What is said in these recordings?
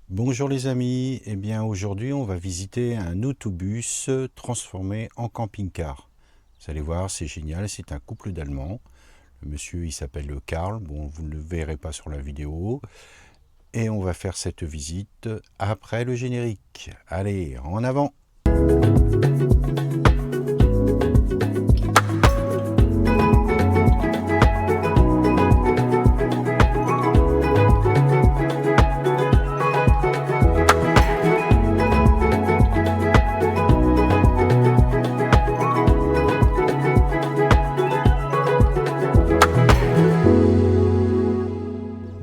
Bonjour les amis, eh bien aujourd'hui on va visiter un autobus transformé en camping-car. Vous allez voir, c'est génial, c'est un couple d'Allemands. Le monsieur il s'appelle Karl, bon vous ne le verrez pas sur la vidéo. Et on va faire cette visite après le générique. Allez, en avant!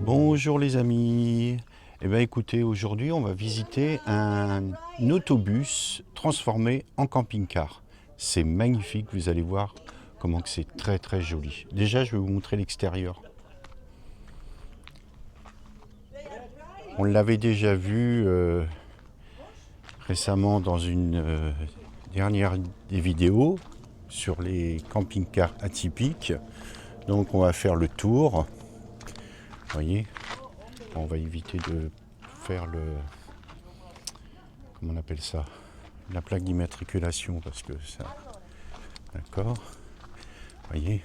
Bonjour les amis. Eh bien écoutez, aujourd'hui on va visiter un autobus transformé en camping-car. C'est magnifique, vous allez voir comment que c'est très joli. Déjà je vais vous montrer l'extérieur. On l'avait déjà vu récemment dans une dernière des vidéos sur les camping-cars atypiques. Donc on va faire le tour. Vous voyez, on va éviter de faire comment on appelle ça, la plaque d'immatriculation parce que ça, d'accord, vous voyez,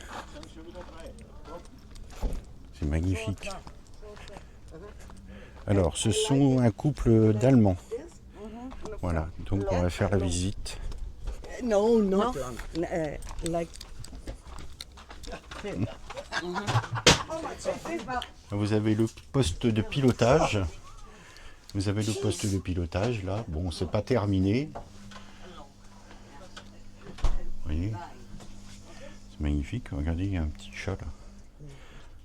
c'est magnifique. Alors ce sont un couple d'Allemands, voilà, donc on va faire la visite. No, not long. Like. Vous avez le poste de pilotage. Vous avez le poste de pilotage là. Bon, c'est pas terminé. Vous voyez, c'est magnifique. Regardez, il y a un petit chat là.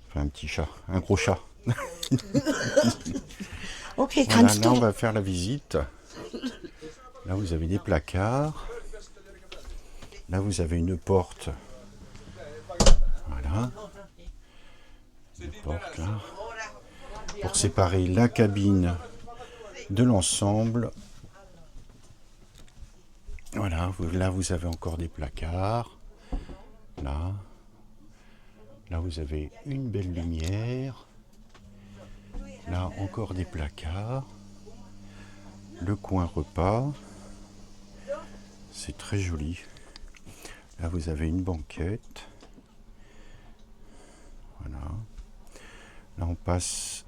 Enfin, un petit chat, un gros chat. Okay, Voilà, kannst là, on du. va faire la visite. Là, vous avez des placards. Là, vous avez une porte. Voilà. Une porte là. Pour séparer la cabine de l'ensemble. Voilà, là vous avez encore des placards. Là. Là vous avez une belle lumière. Là encore des placards. Le coin repas. C'est très joli. Là vous avez une banquette. Voilà. Là on passe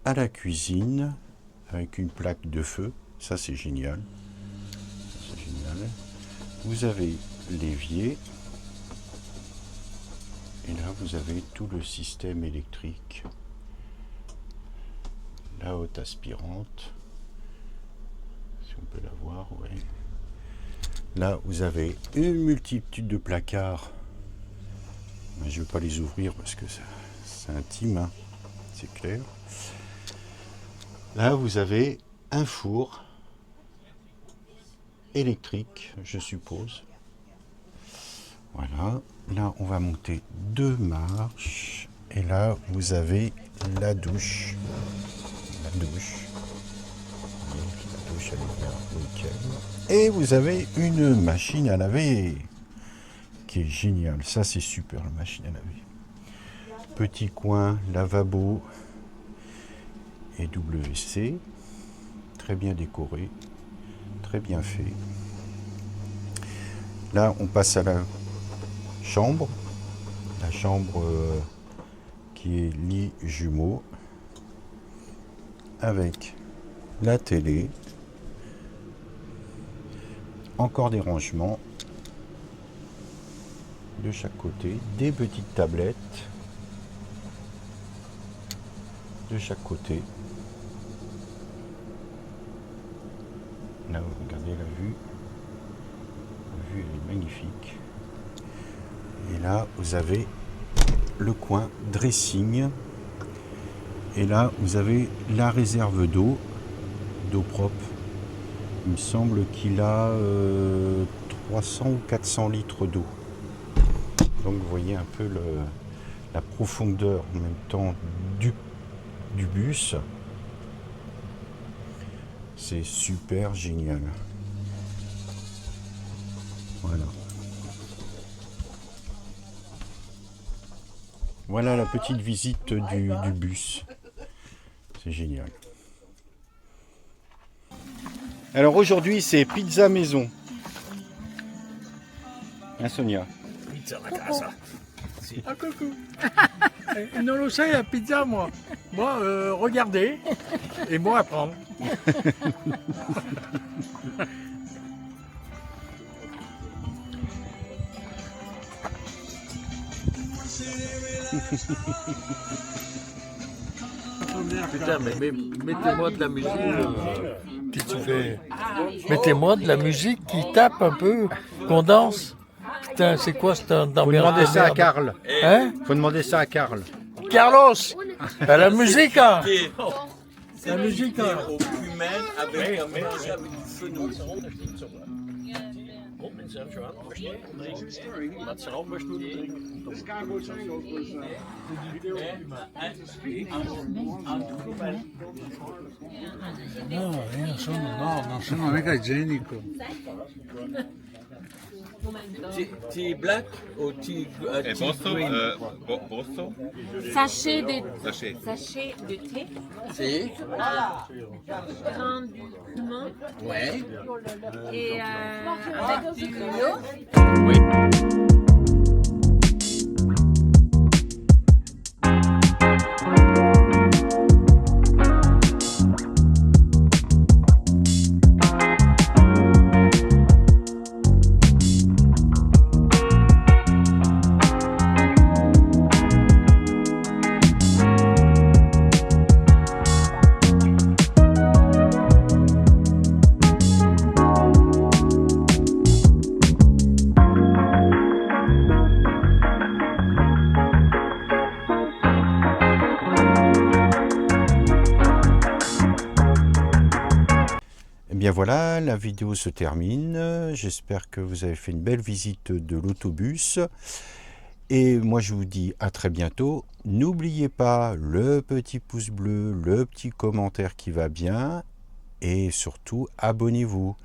à la cuisine avec une plaque de feu. Ça c'est génial. C'est génial. Vous avez l'évier. Et là vous avez tout le système électrique. La haute aspirante. Si on peut la voir, ouais. Là vous avez une multitude de placards. Mais je ne vais pas les ouvrir parce que c'est intime, hein. C'est clair. Là vous avez un four électrique, je suppose. Voilà. Là on va monter 2 marches. Et là vous avez la douche. La douche. La douche elle est bien nickel. Et vous avez une machine à laver. Qui est géniale. Ça c'est super la machine à laver. Petit coin lavabo et WC. Très bien décoré. Très bien fait. Là on passe à la chambre. La chambre qui est lit jumeau. Avec la télé. Encore des rangements de chaque côté. Des petites tablettes de chaque côté. Là, vous regardez la vue. La vue elle est magnifique. Et là, vous avez le coin dressing. Et là, vous avez la réserve d'eau propre. Il me semble qu'il a 300 ou 400 litres d'eau. Donc vous voyez un peu la profondeur en même temps du bus. C'est super génial. Voilà. Voilà la petite visite du bus. C'est génial. Alors aujourd'hui, c'est pizza maison. Hein, Sonia? Ah, coucou. Non lo sai la pizza, moi. Moi, regardez et moi apprendre. Putain, mais mettez-moi de la musique. Qu'est-ce que tu fais? Mettez-moi de la musique qui tape un peu, qu'on danse. Putain, c'est quoi cette Faut demander ça à Karl. Hein? Faut demander ça à Karl. Carlos, la musique, hein? La musique, hein? Avec un mélange avec du fenouil. No, non sono mica igienico. Tea black ou tea green? Bosso? Sachet de, Sachet. sachet de thé, Si. grain du piment Ouais. et avec du l'eau. Eh bien voilà, la vidéo se termine. J'espère que vous avez fait une belle visite de l'autobus. Et moi je vous dis à très bientôt. N'oubliez pas le petit pouce bleu, le petit commentaire qui va bien. Et surtout, abonnez-vous.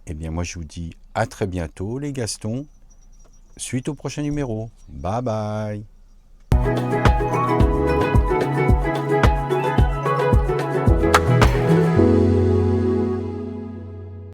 Eh bien moi je vous dis à très bientôt les Gastons. Suite au prochain numéro. Bye bye.